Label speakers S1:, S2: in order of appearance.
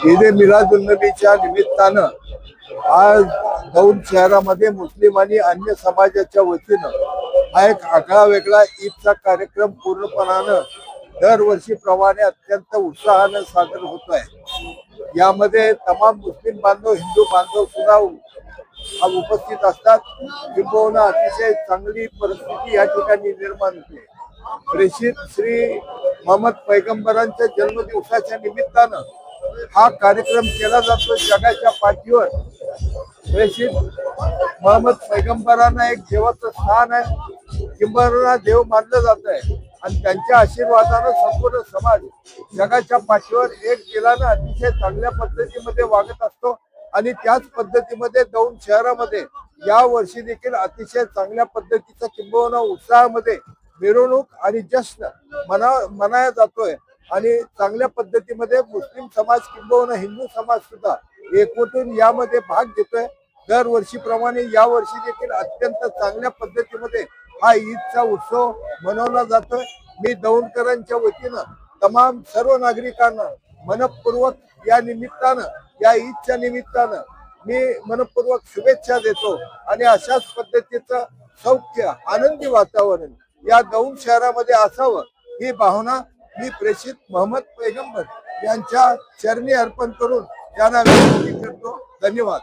S1: ईद ए मिलादुन्नबीच्या निमित्तानं आज दौंड शहरामध्ये मुस्लिम आणि अन्य समाजाच्या वतीनं हा एक आगळा वेगळा ईदचा कार्यक्रम पूर्णपणानं दरवर्षीप्रमाणे अत्यंत उत्साहानं साजरा होत आहे। यामध्ये तमाम मुस्लिम बांधव, हिंदू बांधव सुद्धा उपस्थित असतात। किंबहुना अतिशय चांगली परिस्थिती या ठिकाणी निर्माण होते। प्रेषित श्री मोहम्मद पैगंबरांच्या जन्मदिवसाच्या निमित्तानं हा कार्यक्रम केला जातो। जगाच्या पाठीवर प्रेषित मोहम्मद पैगंबरांना एक देवाचं स्थान आहे, किंबहुना देव मानलं जात आहे आणि त्यांच्या आशीर्वादानं संपूर्ण समाज जगाच्या पाठीवर एक दिलानं अतिशय चांगल्या पद्धतीमध्ये वागत असतो। आणि त्याच पद्धतीमध्ये दौंड शहरामध्ये या वर्षी देखील अतिशय चांगल्या पद्धतीचा किंबहुना उत्साहामध्ये मिरवणूक आणि जश्न मनाया जातोय आणि चांगल्या पद्धतीमध्ये मुस्लिम समाज किंबहुना हिंदू समाज सुद्धा एकवटून यामध्ये भाग घेतोय। दरवर्षीप्रमाणे या वर्षी देखील अत्यंत चांगल्या पद्धतीमध्ये हा ईदचा उत्सव मनवला जातोय। मी दौंडकरांच्या वतीनं तमाम सर्व नागरिकांना मनपूर्वक या निमित्तानं, या ईदच्या निमित्तानं मी मनपूर्वक शुभेच्छा देतो आणि अशाच पद्धतीचं सौख्य, आनंदी वातावरण या दौंड शहरामध्ये असावं ही भावना मी प्रेषित मोहम्मद पैगंबर यांच्या चरणी अर्पण करून त्यांना विनंती करतो। धन्यवाद।